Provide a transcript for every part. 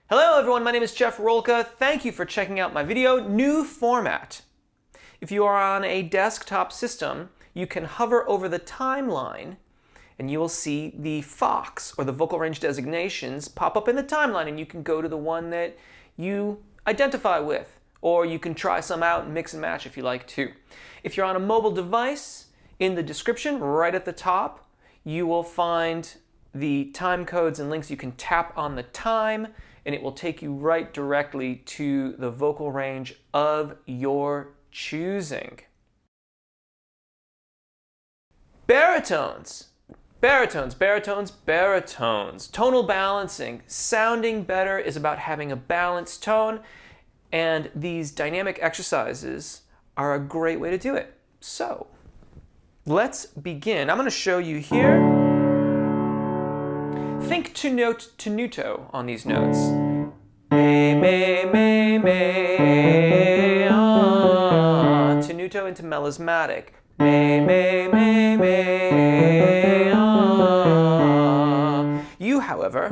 Hello everyone, my name is Jeff Rolka. Thank you for checking out my video, New Format. If you are on a desktop system, you can hover over the timeline and you will see the Fox, or the vocal range designations, pop up in the timeline, and you can go to the one that you identify with, or you can try some out and mix and match if you like to. If you're on a mobile device, in the description right at the top, you will find the time codes and links. You can tap on the time and it will take you right directly to the vocal range of your choosing. Baritones. Baritones, baritones, baritones. Tonal balancing. Sounding better is about having a balanced tone, and these dynamic exercises are a great way to do it. So, let's begin. I'm going to show you here. Think tenuto on these notes. Tenuto into melismatic. You, however,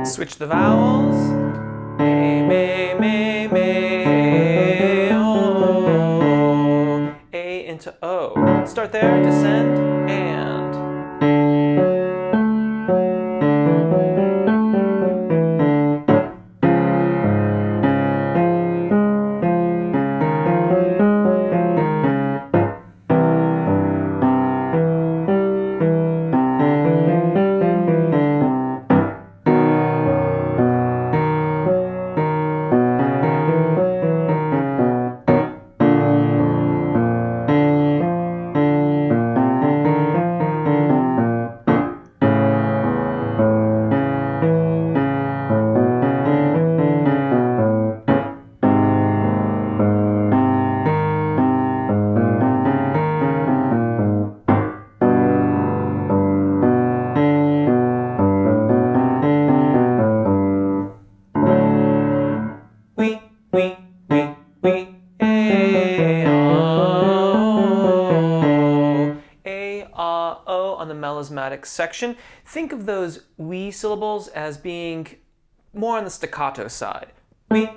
switch the vowels. A into O. Start there, descend, and. On the melismatic section. Think of those we syllables as being more on the staccato side. We,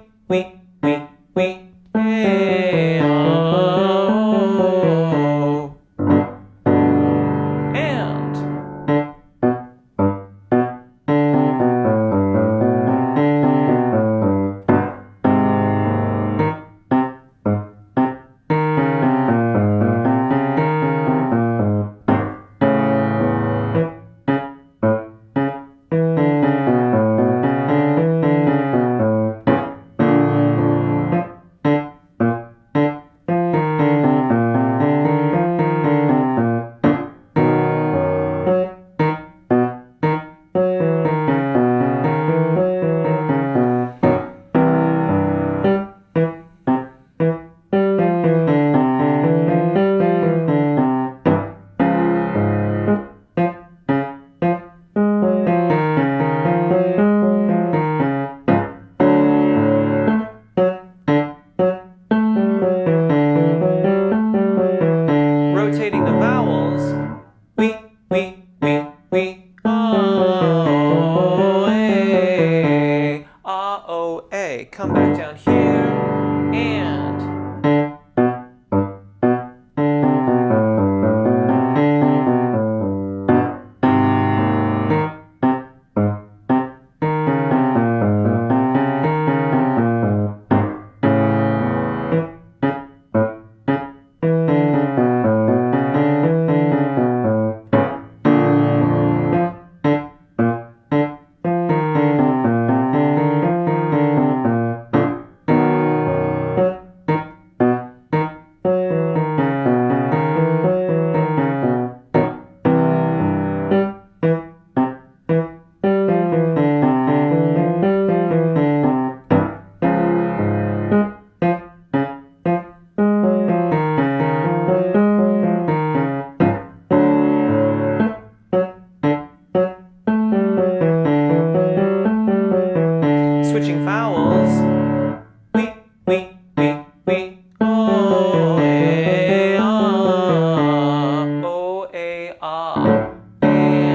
rotating the vowels. We, oh, a, ah, oh, a. Come back down here, and ah, and.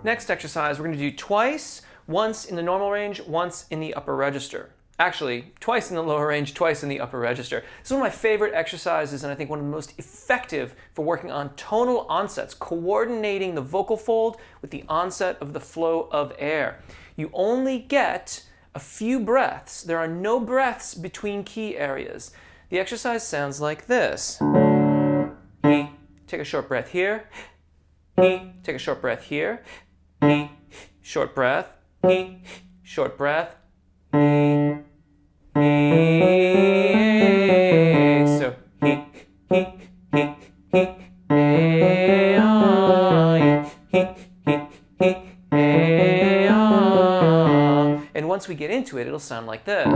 Next exercise, we're going to do twice, once in the normal range, once in the upper register. Actually, twice in the lower range, twice in the upper register. This is one of my favorite exercises, and I think one of the most effective for working on tonal onsets, coordinating the vocal fold with the onset of the flow of air. You only get a few breaths. There are no breaths between key areas. The exercise sounds like this. He, take a short breath here. He, take a short breath here. He, short breath. He, short breath. He. So he, and once we get into it, it'll sound like this.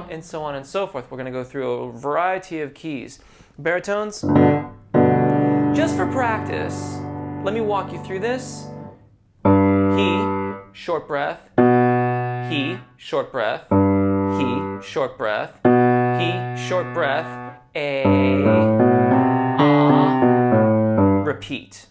And so on and so forth. We're going to go through a variety of keys. Baritones, just for practice, let me walk you through this. He, short breath. He, short breath. He, short breath. He, short breath. A, ah, repeat.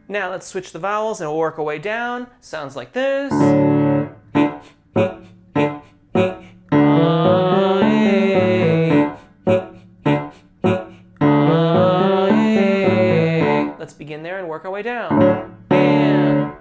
Now let's switch the vowels and we'll work our way down. Sounds like this. Let's begin there and work our way down. And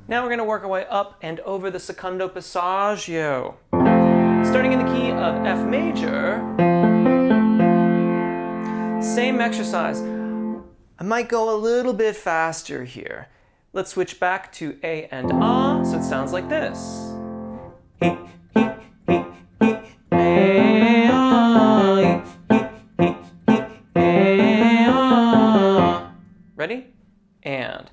Now we're going to work our way up and over the secondo passaggio. Starting in the key of F major, same exercise. I might go a little bit faster here. Let's switch back to A and A, so it sounds like this. Ready? And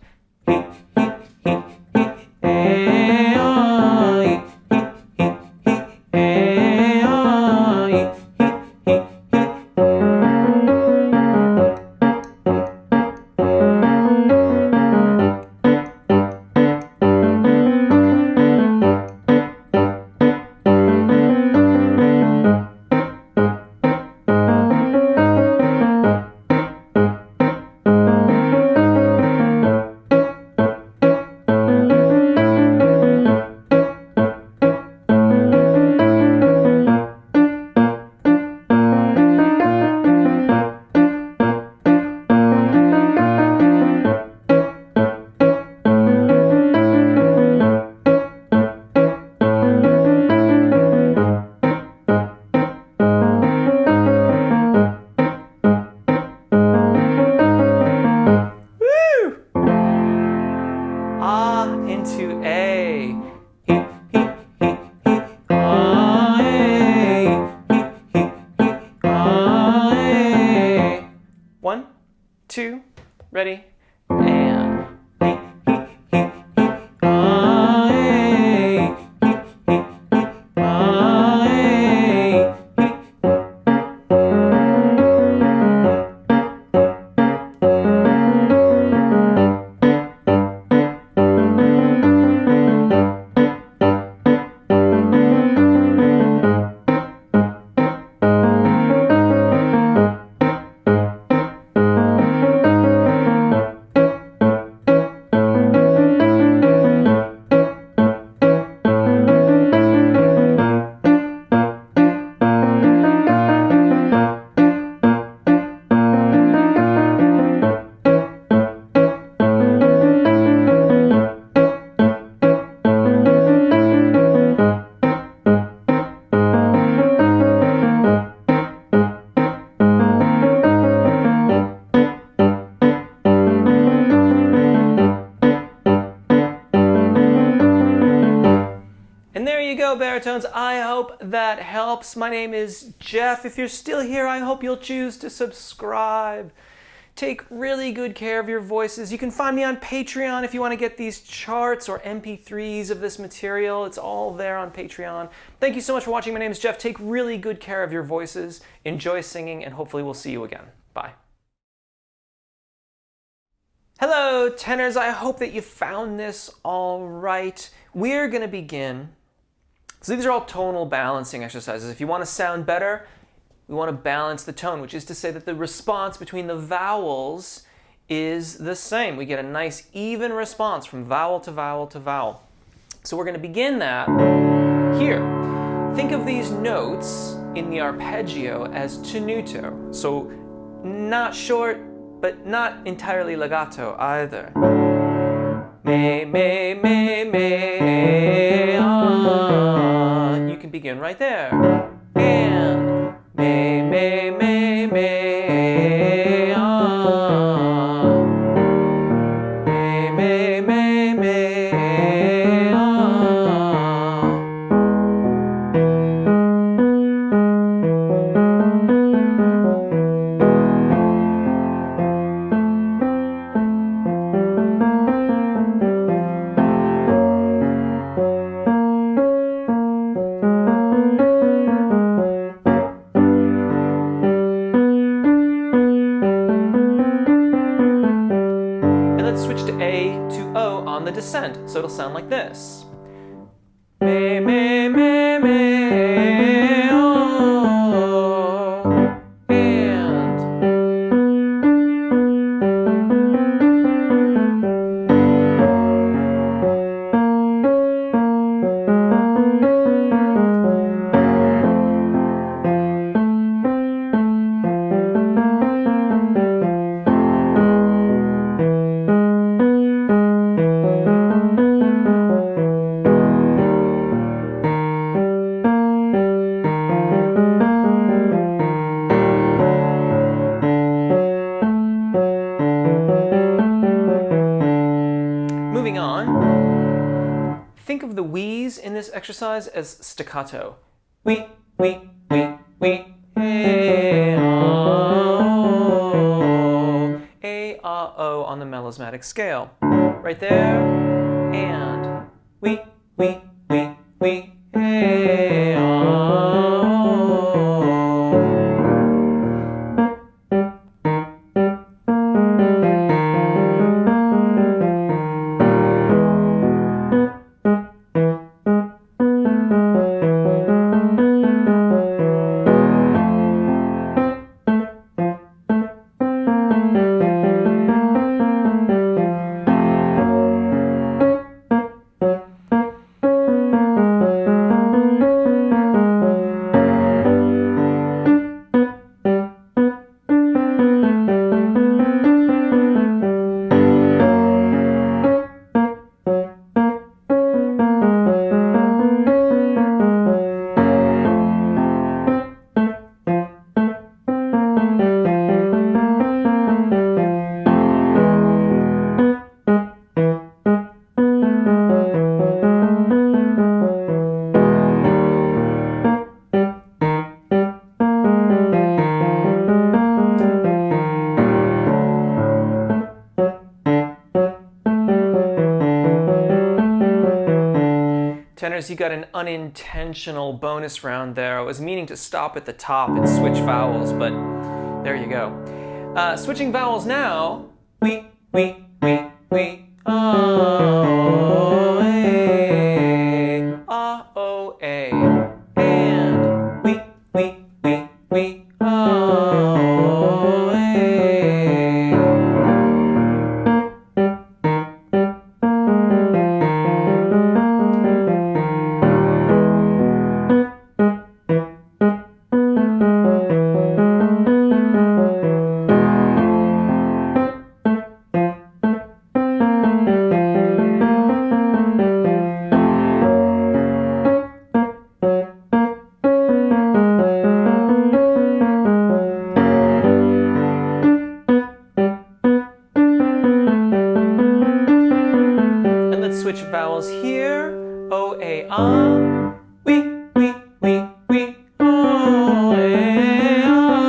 into A. One, two, ready, and baritones, I hope that helps. My name is Jeff. If you're still here, I hope you'll choose to subscribe. Take really good care of your voices. You can find me on Patreon if you want to get these charts or MP3s of this material. It's all there on Patreon. Thank you so much for watching. My name is Jeff. Take really good care of your voices. Enjoy singing, and hopefully we'll see you again. Bye. Hello, tenors. I hope that you found this all right. We're going to begin. So these are all tonal balancing exercises. If you want to sound better, we want to balance the tone, which is to say that the response between the vowels is the same. We get a nice even response from vowel to vowel to vowel. So we're going to begin that here. Think of these notes in the arpeggio as tenuto. So not short, but not entirely legato either. Me, me, me, me, ah. You can begin right there. And me, me, me, me, ah. Me, me, me, me, ah. The descent, so it'll sound like this. Me, me, me, me, oh, and moving on, think of the wheeze in this exercise as staccato. Wee, wee, wee, wee. A-ah-o on the melismatic scale. Right there, and wee, wee, wee, wee, a-ah. Tenors, you got an unintentional bonus round there. I was meaning to stop at the top and switch vowels, but there you go. Switching vowels now. Wee, wee, wee, wee. Oh, a, ah, oh, a. And wee, wee, wee, wee. Oh, a. Switch vowels here. O, A, ah. Wee, wee, wee, wee. O, A, ah.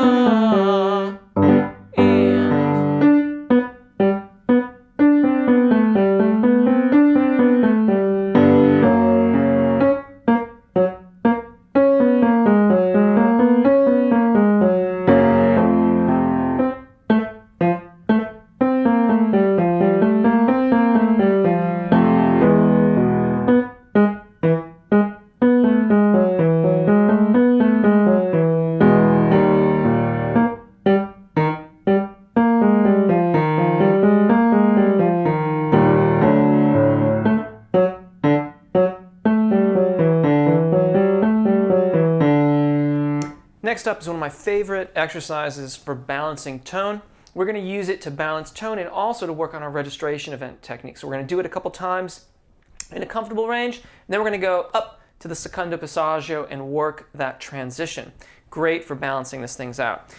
Next up is one of my favorite exercises for balancing tone. We're going to use it to balance tone and also to work on our registration event technique. So we're going to do it a couple times in a comfortable range, and then we're going to go up to the secondo passaggio and work that transition. Great for balancing these things out.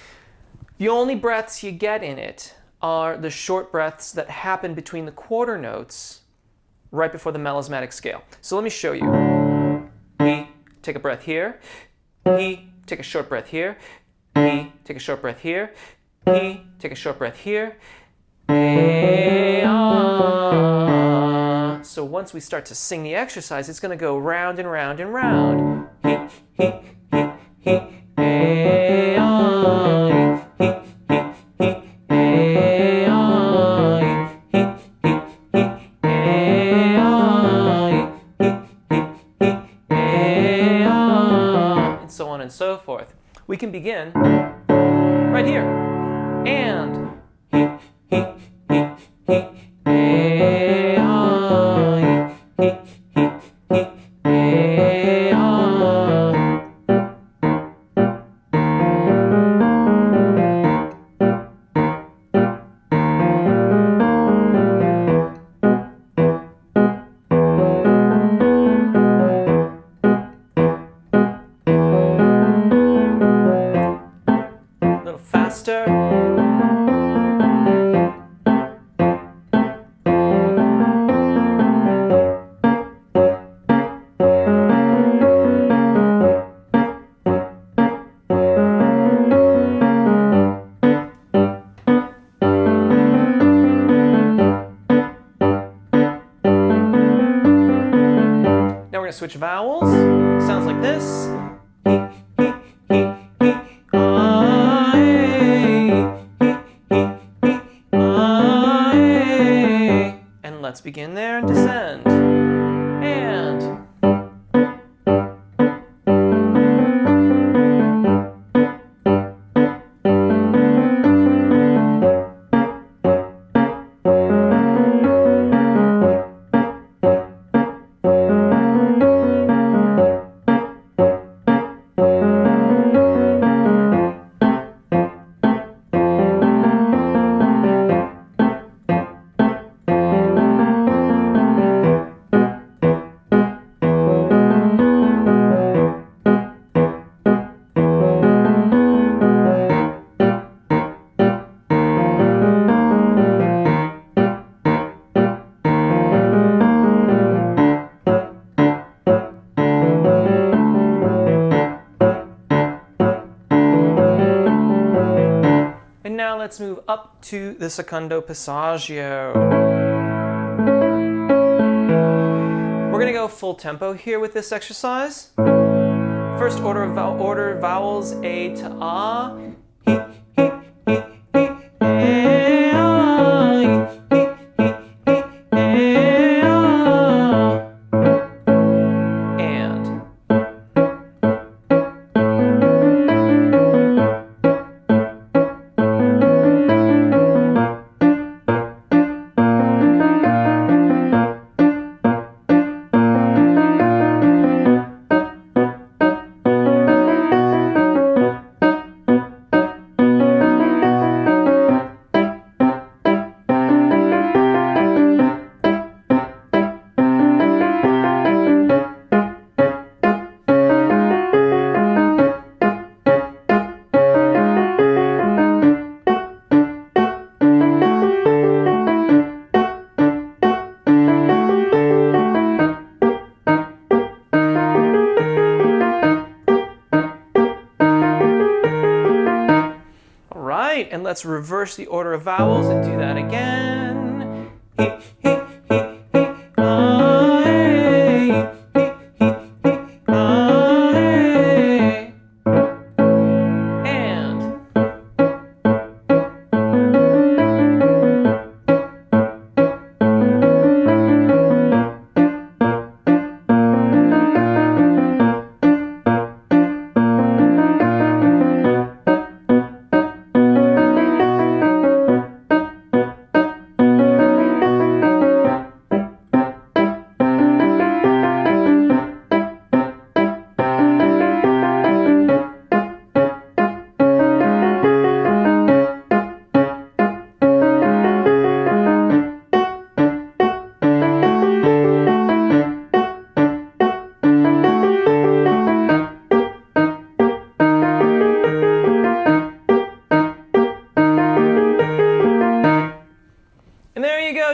The only breaths you get in it are the short breaths that happen between the quarter notes right before the melismatic scale. So let me show you. He, take a breath here. He, take a short breath here. He, take a short breath here. He, take a short breath here. So once we start to sing the exercise, it's going to go round and round and round. And so on and so forth. We can begin right here. And a little faster. going to switch vowels. Sounds like this. And let's begin there and descend. And now let's move up to the secondo passaggio. We're going to go full tempo here with this exercise. First order of vowels, A to A. And let's reverse the order of vowels and do that again.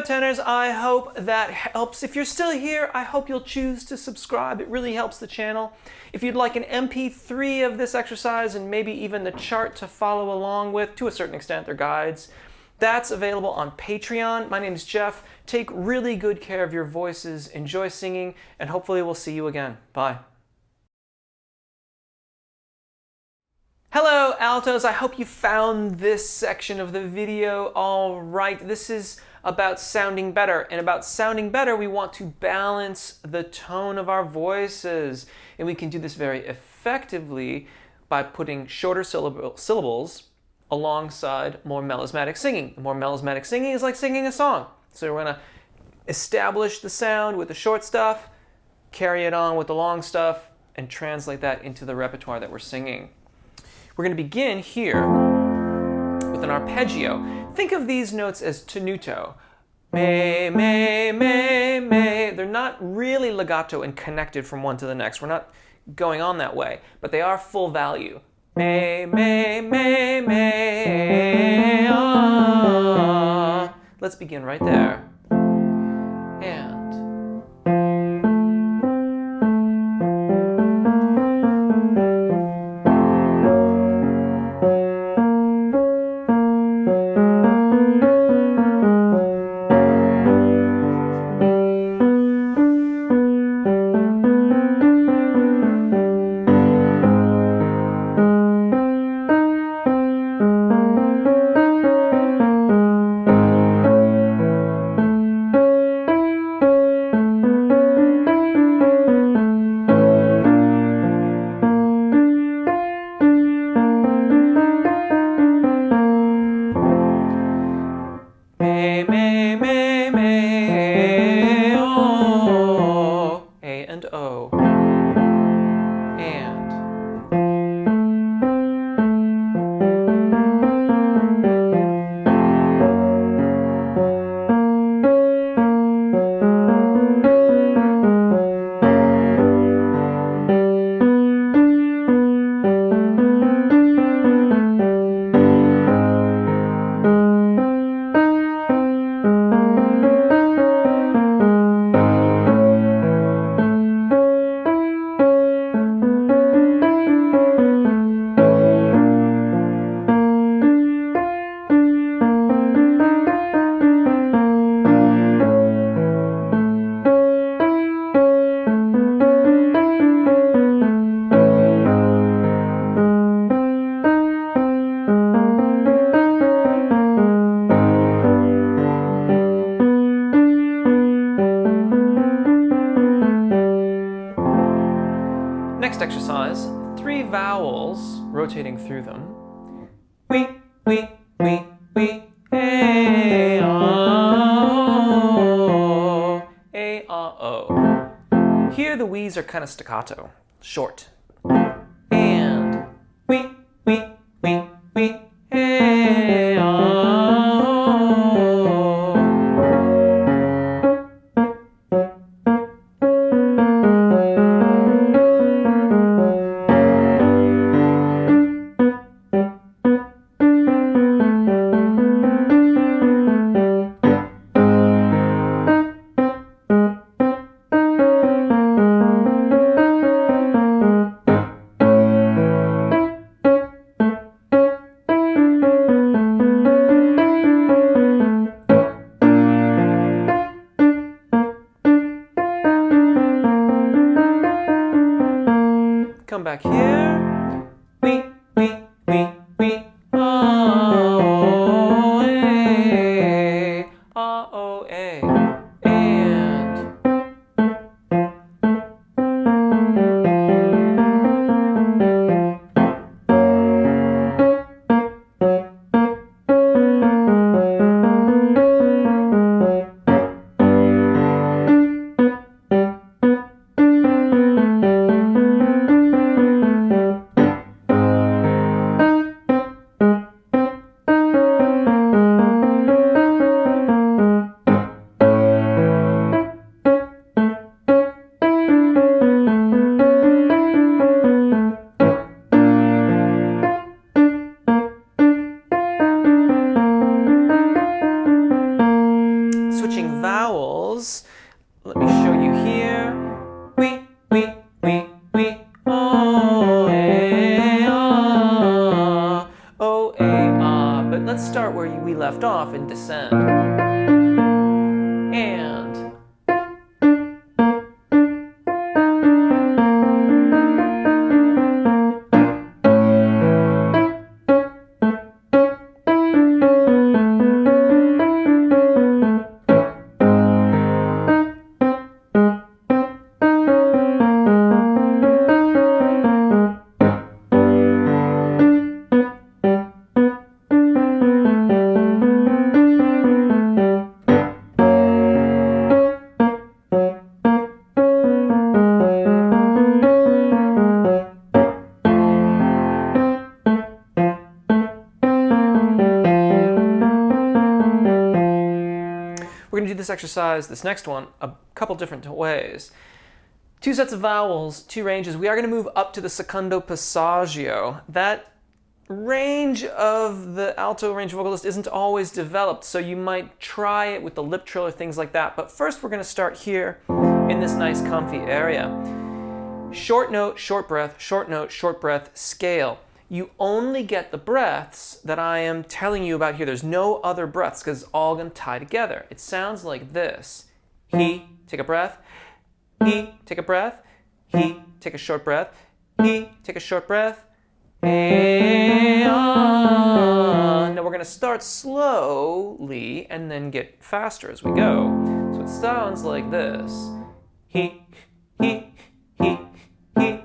Tenors, I hope that helps. If you're still here, I hope you'll choose to subscribe. It really helps the channel. If you'd like an MP3 of this exercise and maybe even the chart to follow along with, to a certain extent, they're guides, that's available on Patreon. My name is Jeff. Take really good care of your voices, enjoy singing, and hopefully we'll see you again. Bye. Hello, altos. I hope you found this section of the video all right. This is about sounding better. And about sounding better, we want to balance the tone of our voices. And we can do this very effectively by putting shorter syllables alongside more melismatic singing. More melismatic singing is like singing a song. So we're going to establish the sound with the short stuff, carry it on with the long stuff, and translate that into the repertoire that we're singing. We're going to begin here with an arpeggio. Think of these notes as tenuto. Me, me, me, me. They're not really legato and connected from one to the next. We're not going on that way, but they are full value. Me, me, me, me, ah. Let's begin right there. And exercise, 3 vowels, rotating through them. We, we, we, a, o. Here the we's are kind of staccato, short. And we, a, come back here. We, o, a, and switching vowels. Let me show you here. We, o, a, but let's start where we left off and descend. And we're going to do this exercise, this next one, a couple different ways. 2 sets of vowels, 2 ranges. We are going to move up to the secondo passaggio. That range of the alto range vocalist isn't always developed, so you might try it with the lip trill or things like that. But first we're going to start here in this nice comfy area. Short note, short breath, short note, short breath, scale. You only get the breaths that I am telling you about here. There's no other breaths because it's all going to tie together. It sounds like this. He, take a breath. He, take a breath. He, take a short breath. He, take a short breath. Now we're going to start slowly and then get faster as we go. So it sounds like this. He, he, he, he,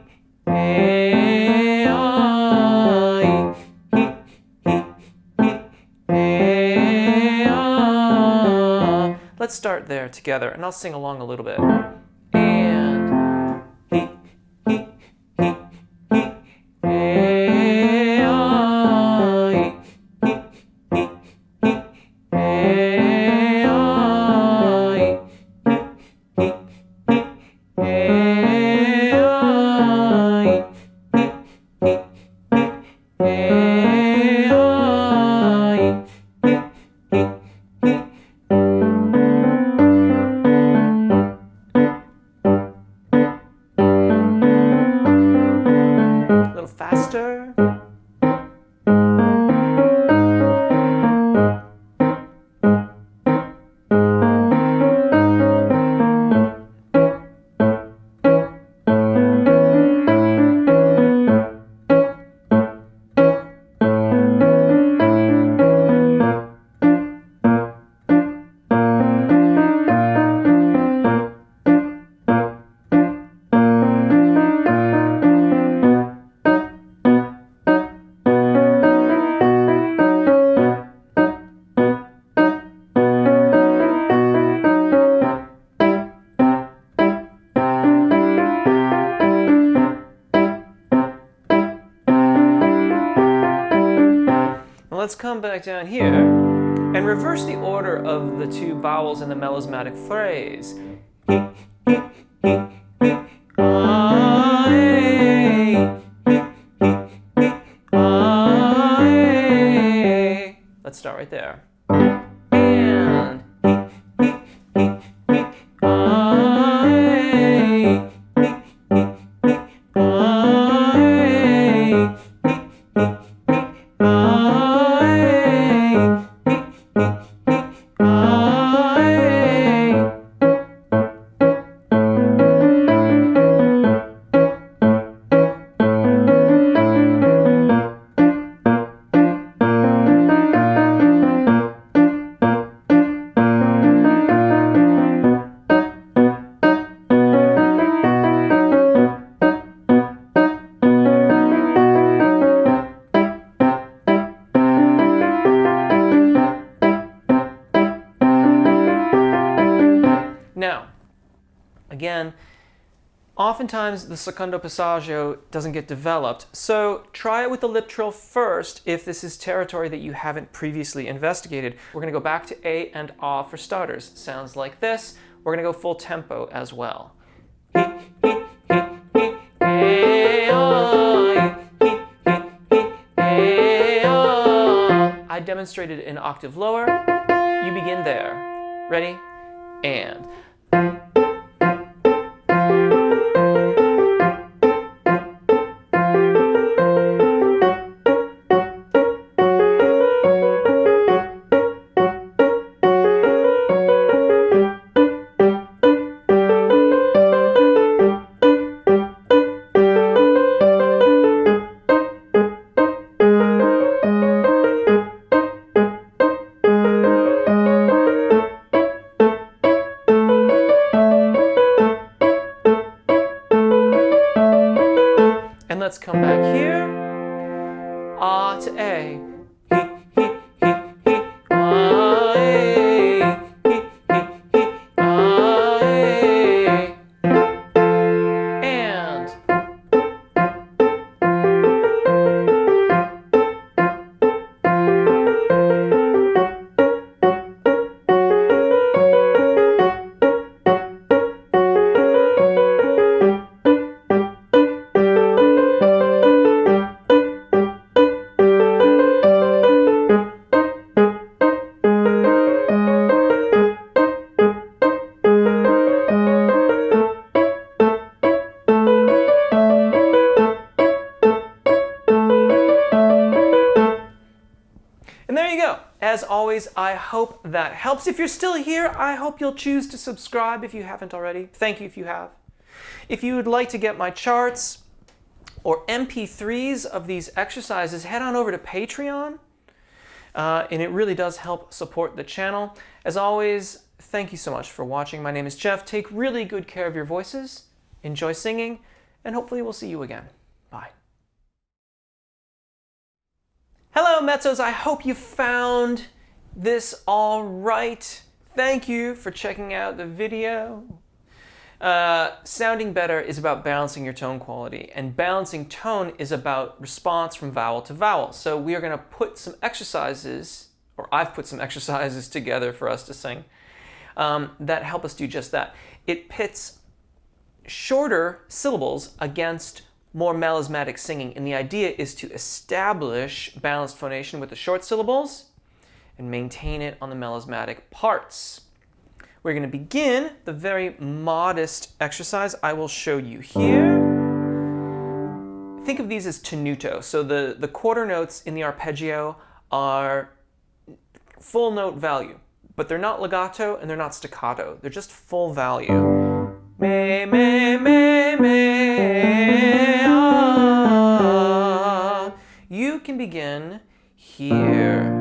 let's start there together, and I'll sing along a little bit. And he, he, he, he, let's come back down here and reverse the order of the two vowels in the melismatic phrase. Let's start right there. And now, again, oftentimes the secondo passaggio doesn't get developed, so try it with the lip trill first if this is territory that you haven't previously investigated. We're going to go back to A and A for starters. Sounds like this. We're going to go full tempo as well. I demonstrated an octave lower. You begin there. Ready? And. And let's come back here. A to A. And there you go. As always, I hope that helps. If you're still here, I hope you'll choose to subscribe if you haven't already. Thank you if you have. If you would like to get my charts or MP3s of these exercises, head on over to Patreon. And it really does help support the channel. As always, thank you so much for watching. My name is Jeff. Take really good care of your voices. Enjoy singing, and hopefully we'll see you again. Bye. Hello, Mezzos. I hope you found this all right. Thank you for checking out the video. Sounding better is about balancing your tone quality, and balancing tone is about response from vowel to vowel. So we are going to put some exercises, or I've put some exercises together for us to sing that help us do just that. It pits shorter syllables against more melismatic singing, and the idea is to establish balanced phonation with the short syllables and maintain it on the melismatic parts. We're going to begin the very modest exercise I will show you here. Think of these as tenuto. So the quarter notes in the arpeggio are full note value, but they're not legato and they're not staccato. They're just full value. Me, me, me, me, ah. You can begin here.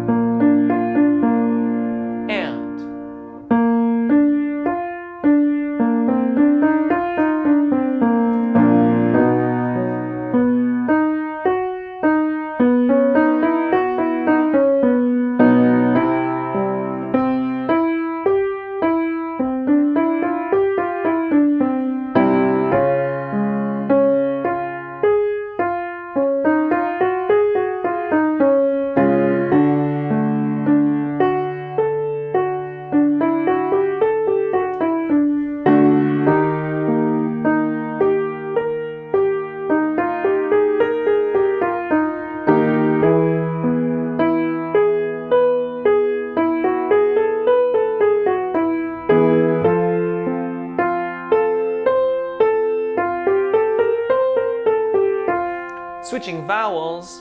Switching vowels.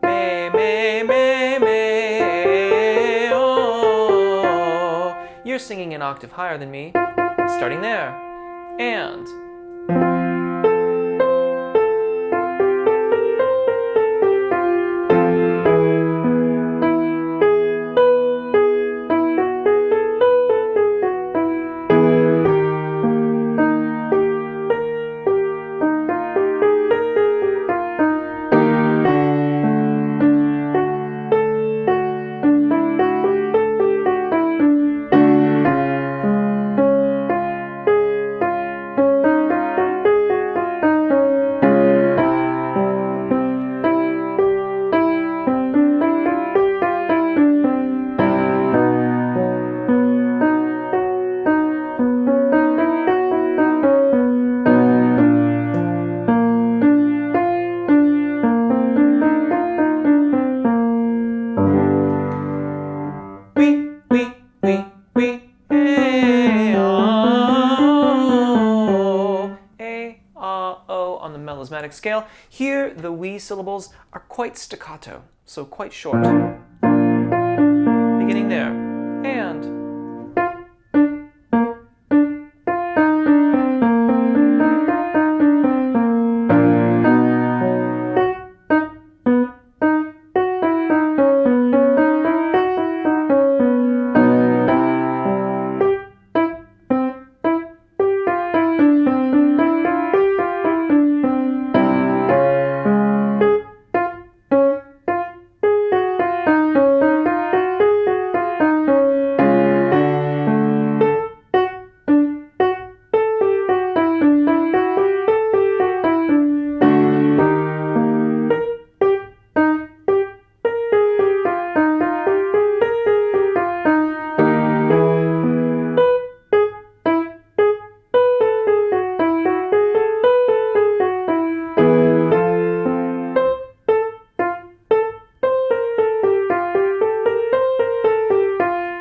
Me, me, me, me, oh. You're singing an octave higher than me, starting there. And on the melismatic scale. Here, the we syllables are quite staccato, so quite short. Beginning there. And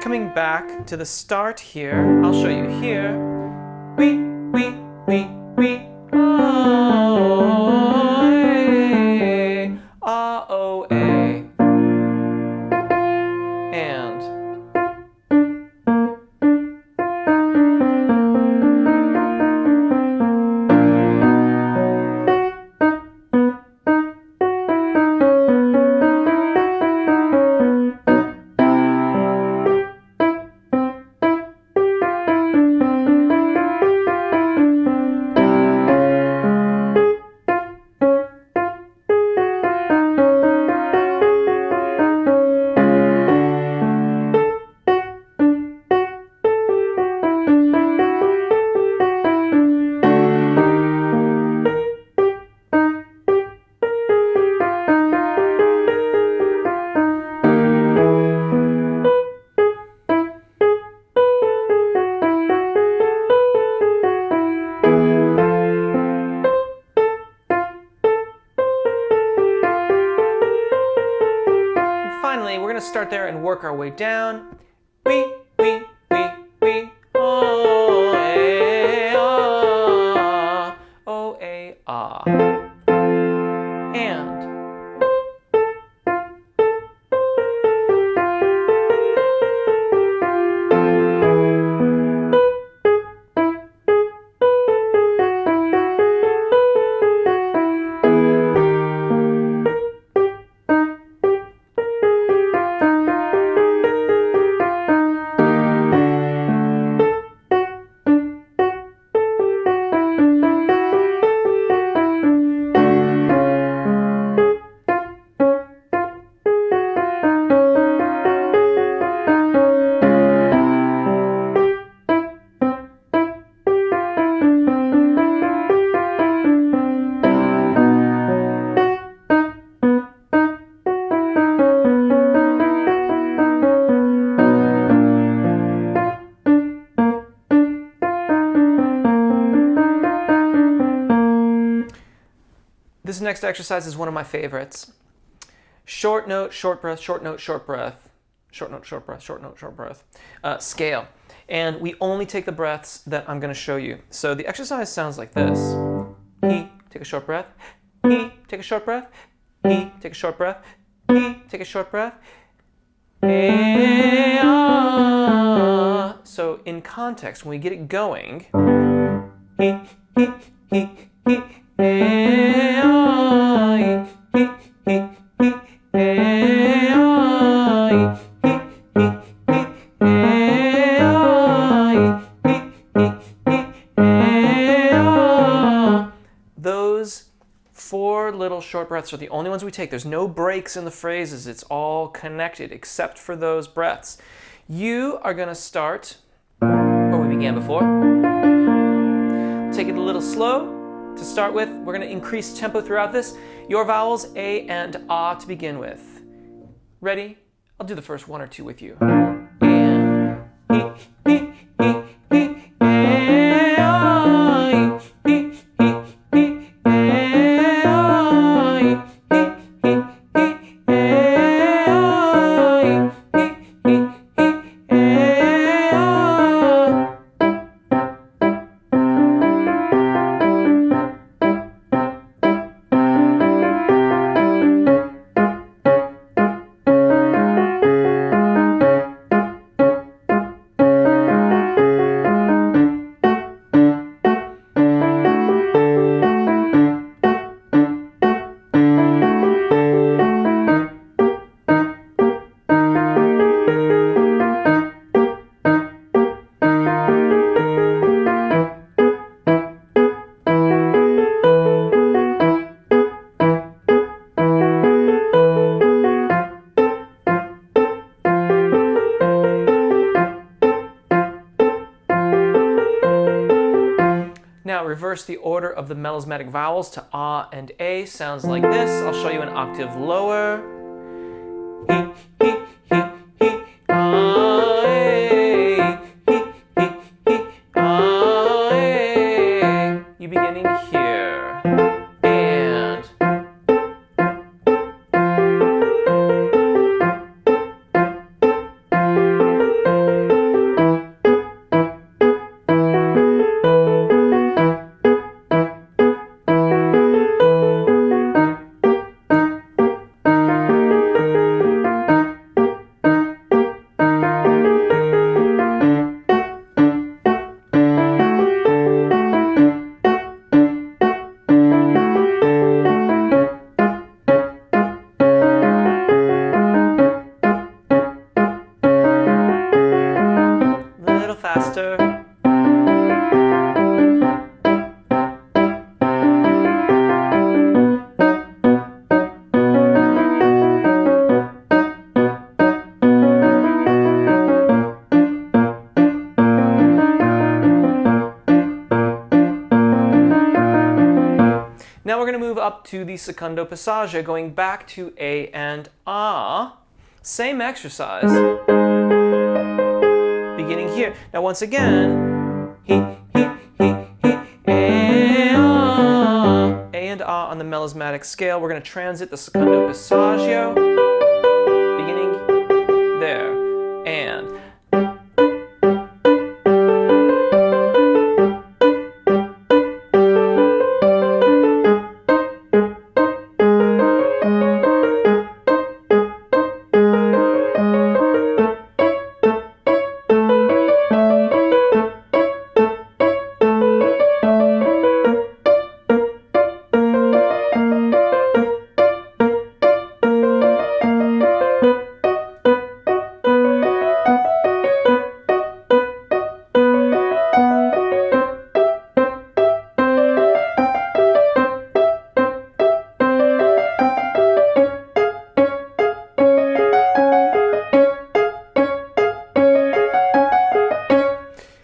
coming back to the start here, I'll show you here. We, oh, a, ah, oh, a. And finally, we're going to start there and work our way down. We, oh, a, ah, oh, a, ah. And this next exercise is one of my favorites. Short note, short breath, short note, short breath. Short note, short breath, short note, short breath. Scale. And we only take the breaths that I'm going to show you. So the exercise sounds like this. He, take a short breath. he, take a short breath, he, take a short breath, he, take a short breath. So in context, when we get it going, he, those four little short breaths are the only ones we take. There's no breaks in the phrases. It's all connected except for those breaths. You are going to start where we began before. Take it a little slow to start with. We're going to increase tempo throughout this. Your vowels A and A to begin with. Ready? I'll do the first one or two with you. And now reverse the order of the melismatic vowels to A and A. Sounds like this. I'll show you an octave lower. You beginning here. And faster. Now we're going to move up to the secondo passaggio, going back to A and A. Same exercise. Beginning here. Now once again, A and A on the melismatic scale. We're going to transit the secondo passaggio, beginning there, and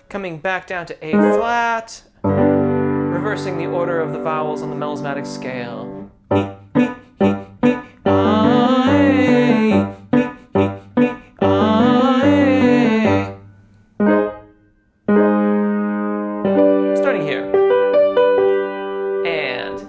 coming back down to A flat, reversing the order of the vowels on the melismatic scale. Starting here. And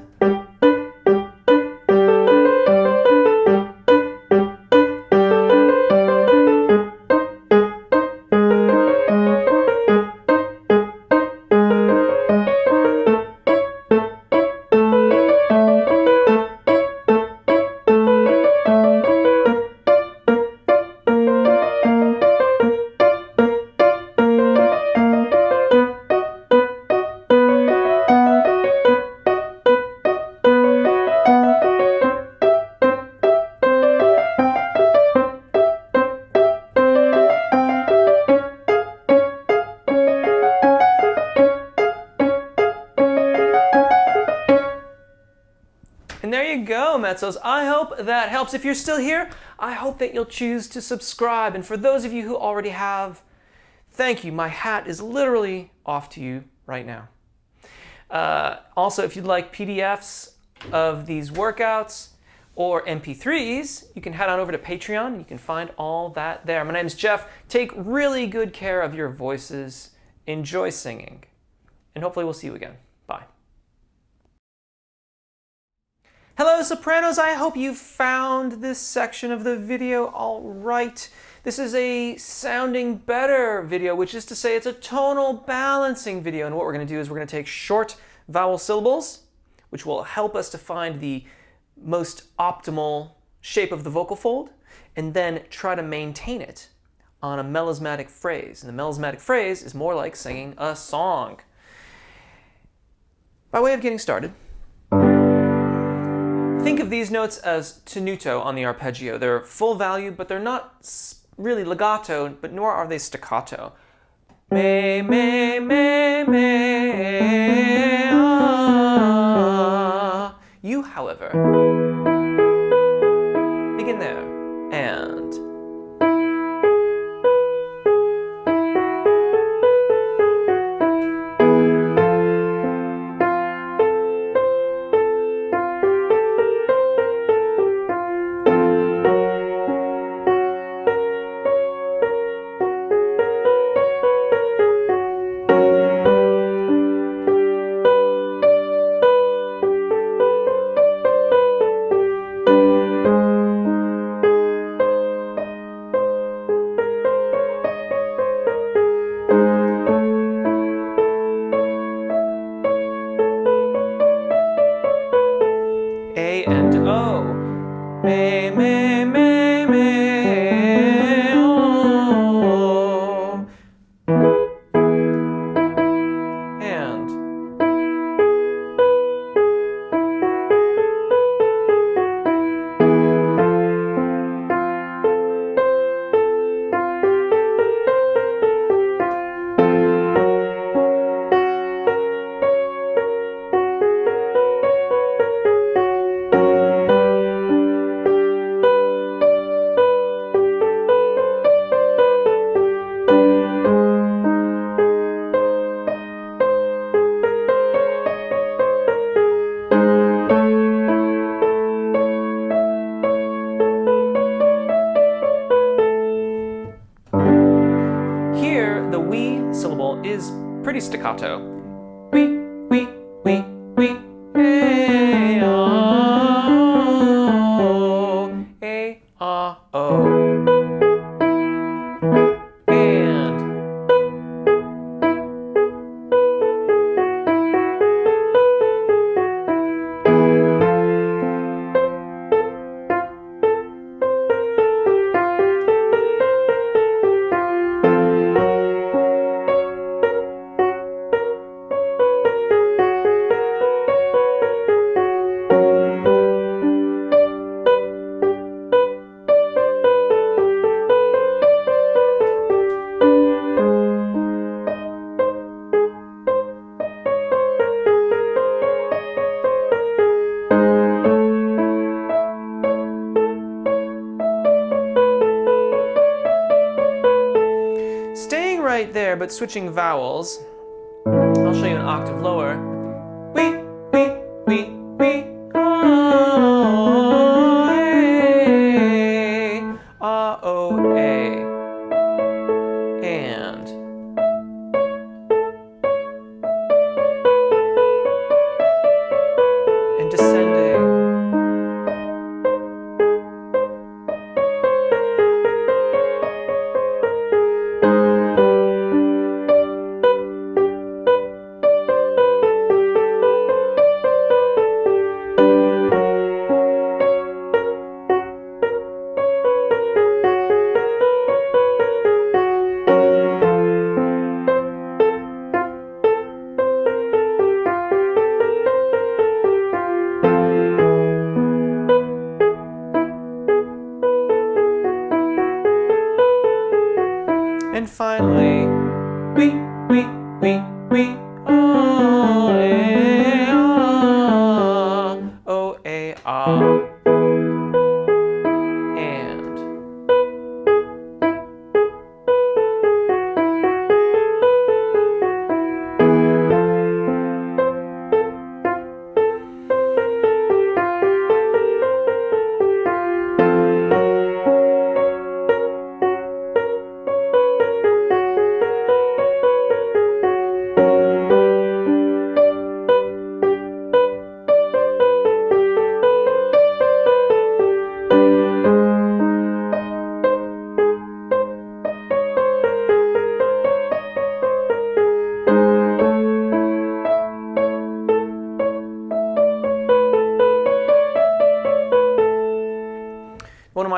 you go, Mezzos. I hope that helps. If you're still here, I hope that you'll choose to subscribe. And for those of you who already have, thank you. My hat is literally off to you right now. Also, if you'd like PDFs of these workouts or MP3s, you can head on over to Patreon. You can find all that there. My name's Jeff. Take really good care of your voices. Enjoy singing. And hopefully we'll see you again. Bye. Hello, sopranos. I hope you found this section of the video all right. This is a sounding better video, which is to say it's a tonal balancing video. And what we're going to do is we're going to take short vowel syllables, which will help us to find the most optimal shape of the vocal fold, and then try to maintain it on a melismatic phrase. And the melismatic phrase is more like singing a song. By way of getting started, think of these notes as tenuto on the arpeggio. They're full value, but they're not really legato, but nor are they staccato. Me, me, me, me, ah. You, however, begin there, and A and O. Me, me, me, me, oh. And here, the we syllable is pretty staccato. We, we, we, a, ah, o. And staying right there, but switching vowels, I'll show you an octave lower. We, oh, a, ah, o, a. And descending.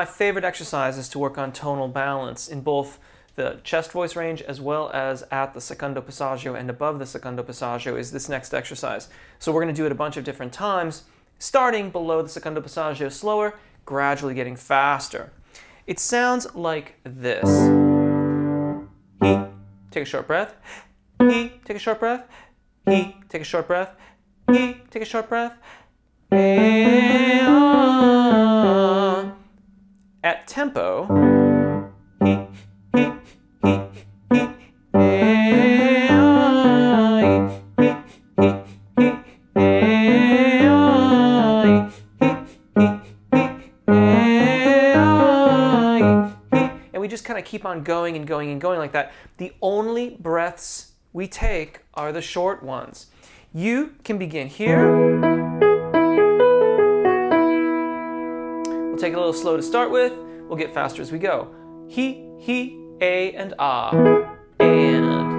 my favorite exercises to work on tonal balance in both the chest voice range as well as at the secondo passaggio and above the secondo passaggio is this next exercise. So we're going to do it a bunch of different times, starting below the secondo passaggio slower, gradually getting faster. It sounds like this. He, take a short breath. He, take a short breath. He, take a short breath. He, take a short breath. At tempo, he, and we just kind of keep on going and going and going like that. The only breaths we take are the short ones. You can begin here. We'll take it a little slow to start with. We'll get faster as we go. He, a, and ah, and.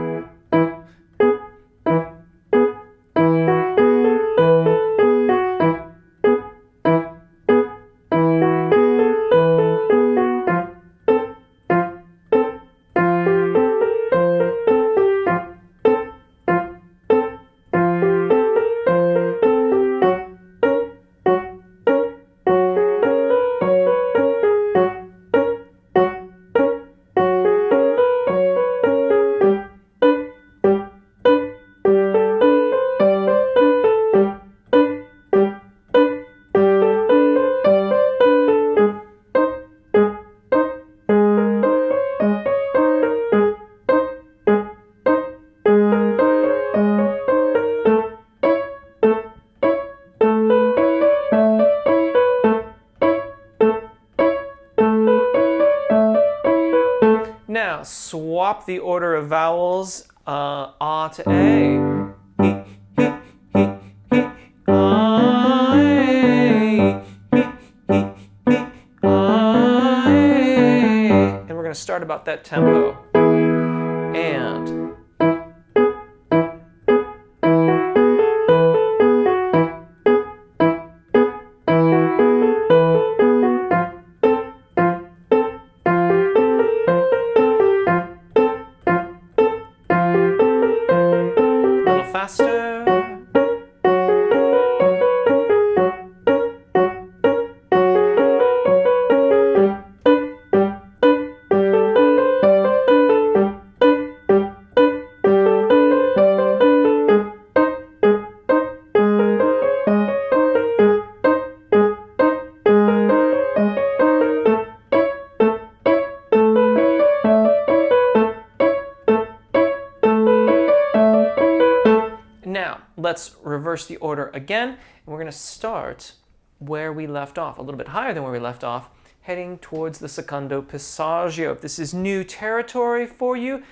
Now, swap the order of vowels, ah to a. And we're going to start about that tempo. And. Faster. Now, let's reverse the order again, and we're going to start where we left off, a little bit higher than where we left off, heading towards the secondo passaggio. If this is new territory for you,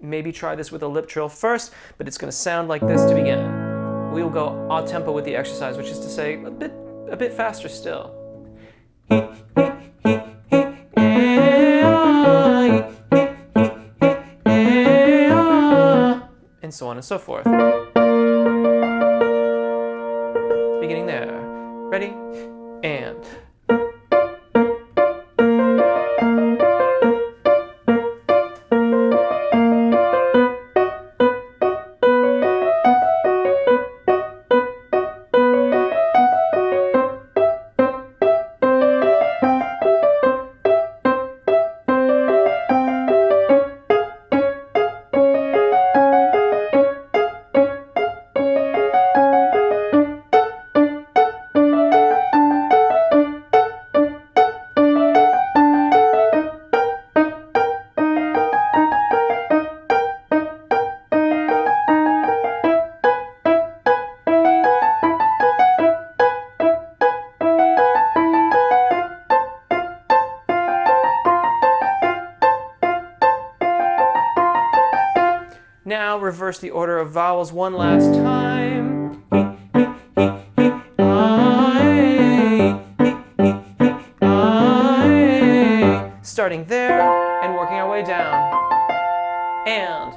maybe try this with a lip trill first, but it's going to sound like this to begin. We will go a tempo with the exercise, which is to say a bit faster still. And so on and so forth. Beginning there. Ready? And. Now reverse the order of vowels one last time. Starting there and working our way down. And.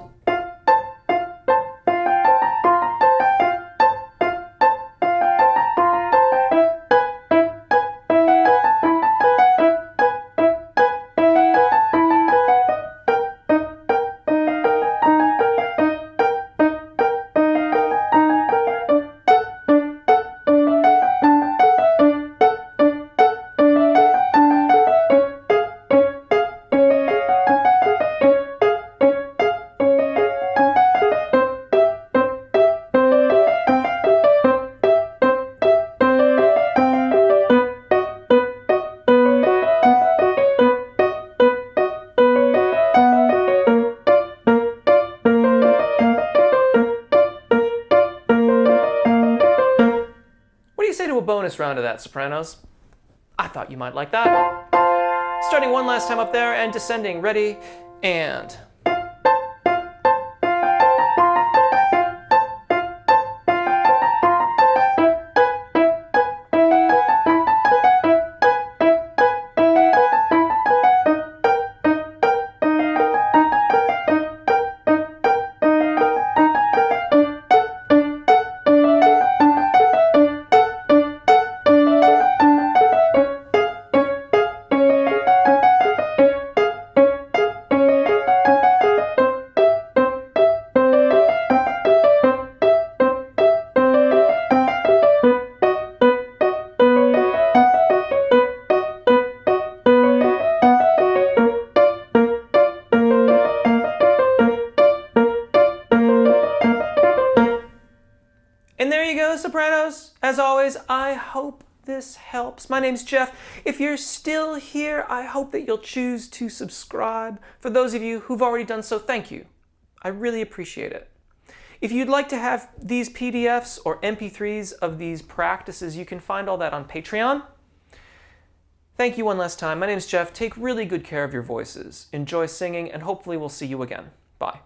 a bonus round of that, sopranos. I thought you might like that. Starting one last time up there and descending. Ready, and... And there you go, sopranos. As always, I hope this helps. My name's Jeff. If you're still here, I hope that you'll choose to subscribe. For those of you who've already done so, thank you. I really appreciate it. If you'd like to have these PDFs or MP3s of these practices, you can find all that on Patreon. Thank you one last time. My name's Jeff. Take really good care of your voices. Enjoy singing, and hopefully we'll see you again. Bye.